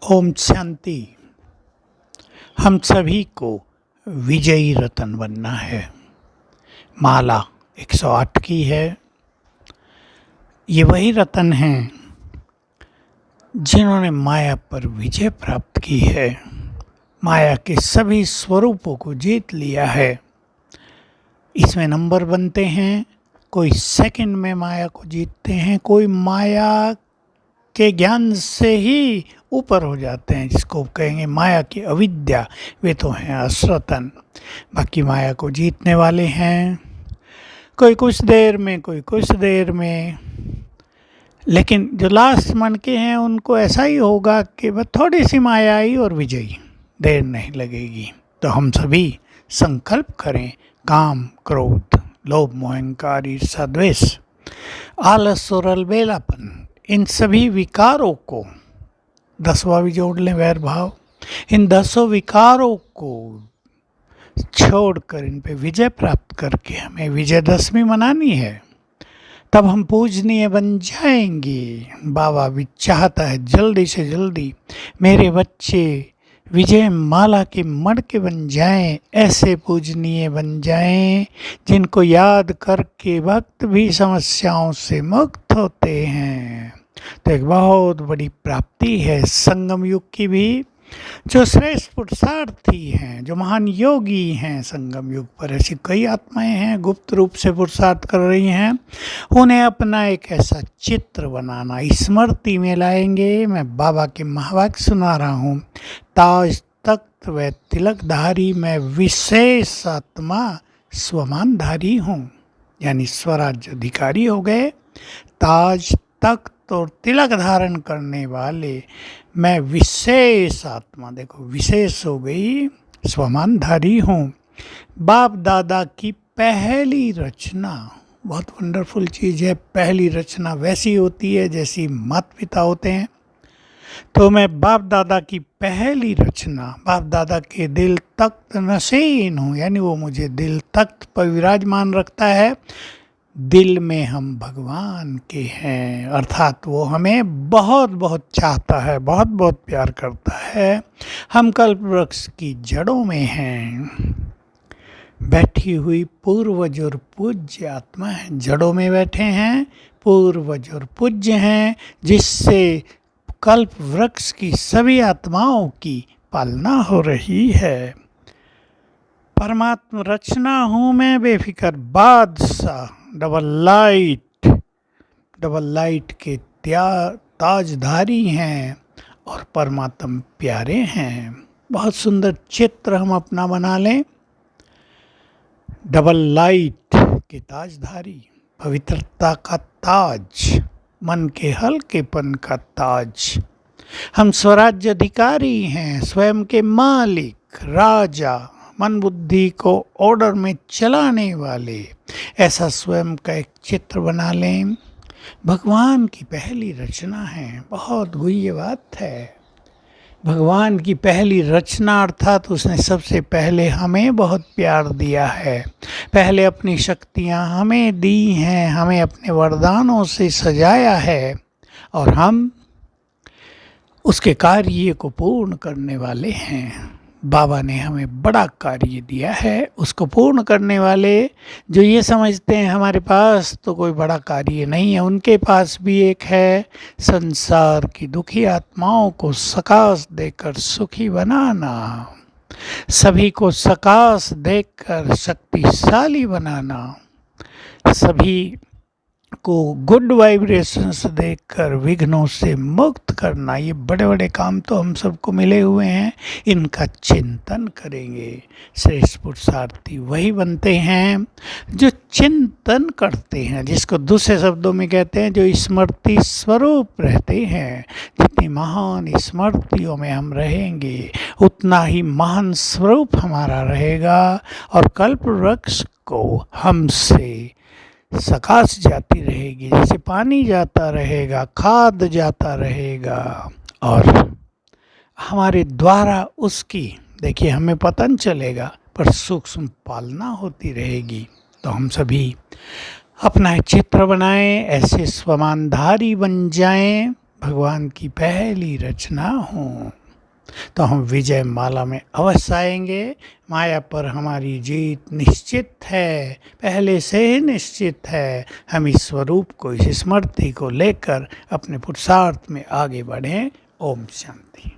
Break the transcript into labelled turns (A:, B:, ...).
A: ओम शांति। हम सभी को विजयी रतन बनना है। माला 108 की है। ये वही रतन हैं जिन्होंने माया पर विजय प्राप्त की है, माया के सभी स्वरूपों को जीत लिया है। इसमें नंबर बनते हैं, कोई सेकंड में माया को जीतते हैं, कोई माया के ज्ञान से ही ऊपर हो जाते हैं, जिसको कहेंगे माया की अविद्या। वे तो हैं असरतन। बाकी माया को जीतने वाले हैं, कोई कुछ देर में, कोई कुछ देर में। लेकिन जो लास्ट मन के हैं उनको ऐसा ही होगा कि बस थोड़ी सी माया आई और विजयी, देर नहीं लगेगी। तो हम सभी संकल्प करें, काम, क्रोध, लोभ, मोह, अहंकार, ईर्ष्या, द्वेष, आलस और अलबेलापन, इन सभी विकारों को 10वां भी जोड़ लें, वैर भाव, इन 10 विकारों को छोड़कर इन पे विजय प्राप्त करके हमें विजयदशमी मनानी है। तब हम पूजनीय बन जाएंगे। बाबा भी चाहता है जल्दी से जल्दी मेरे बच्चे विजय माला के मणके बन जाएं, ऐसे पूजनीय बन जाएं जिनको याद करके भक्त भी समस्याओं से मुक्त होते हैं। तो एक बहुत बड़ी प्राप्ति है संगम युग की भी। जो श्रेष्ठ पुरुषार्थी हैं, जो महान योगी हैं संगम युग पर, ऐसी कई आत्माएं हैं गुप्त रूप से पुरुषार्थ कर रही हैं। उन्हें अपना एक ऐसा चित्र बनाना स्मृति में लाएंगे। मैं बाबा के महावाक्य सुना रहा हूँ। ताज तख्त व तिलकधारी मैं विशेष आत्मा स्वमानधारी हूँ, यानी स्वराज्य अधिकारी हो गए। ताज तख्त और तिलक धारण करने वाले मैं विशेष आत्मा, देखो विशेष हो गई, स्वमानधारी हूँ। बाप दादा की पहली रचना, बहुत वंडरफुल चीज़ है। पहली रचना वैसी होती है जैसी माता पिता होते हैं। तो मैं बाप दादा की पहली रचना, बाप दादा के दिल तख्त नशीन हूँ, यानी वो मुझे दिल तख्त पर विराजमान रखता है। दिल में हम भगवान के हैं, अर्थात वो हमें बहुत बहुत चाहता है, बहुत बहुत प्यार करता है। हम कल्प वृक्ष की जड़ों में हैं, बैठी हुई पूर्वज और पूज्य आत्मा है। जड़ों में बैठे हैं, पूर्वज और पूज्य हैं, जिससे कल्प वृक्ष की सभी आत्माओं की पालना हो रही है। परमात्मा रचना हूँ मैं, बेफिक्र बादशाह, डबल लाइट के ताजधारी हैं और परमात्मा प्यारे हैं। बहुत सुंदर चित्र हम अपना बना लें। डबल लाइट के ताजधारी, पवित्रता का ताज, मन के हल्केपन का ताज। हम स्वराज्य अधिकारी हैं, स्वयं के मालिक, राजा, मन बुद्धि को ऑर्डर में चलाने वाले। ऐसा स्वयं का एक चित्र बना लें। भगवान की पहली रचना है, बहुत गुह्य बात है। भगवान की पहली रचना अर्थात उसने सबसे पहले हमें बहुत प्यार दिया है, पहले अपनी शक्तियाँ हमें दी हैं, हमें अपने वरदानों से सजाया है और हम उसके कार्य को पूर्ण करने वाले हैं। बाबा ने हमें बड़ा कार्य दिया है, उसको पूर्ण करने वाले जो ये समझते हैं हमारे पास तो कोई बड़ा कार्य नहीं है, उनके पास भी एक है, संसार की दुखी आत्माओं को सकाश देकर सुखी बनाना, सभी को सकाश देकर शक्तिशाली बनाना, सभी को गुड वाइब्रेशंस देकर विघ्नों से मुक्त करना। ये बड़े बड़े काम तो हम सबको मिले हुए हैं, इनका चिंतन करेंगे। श्रेष्ठ पुरुषार्थी वही बनते हैं जो चिंतन करते हैं, जिसको दूसरे शब्दों में कहते हैं जो स्मृति स्वरूप रहते हैं। जितनी महान स्मृतियों में हम रहेंगे उतना ही महान स्वरूप हमारा रहेगा और कल्प वृक्ष को हमसे सकाश जाती रहेगी, जैसे पानी जाता रहेगा, खाद जाता रहेगा और हमारे द्वारा उसकी, देखिए हमें पता नहीं चलेगा पर सूक्ष्म पालना होती रहेगी। तो हम सभी अपना एक चित्र बनाएं, ऐसे स्वमानधारी बन जाएं भगवान की पहली रचना हूँ। तो हम विजय माला में अवश्य आएंगे। माया पर हमारी जीत निश्चित है, पहले से ही निश्चित है। हम इस स्वरूप को, इस स्मृति को लेकर अपने पुरुषार्थ में आगे बढ़ें। ओम शांति।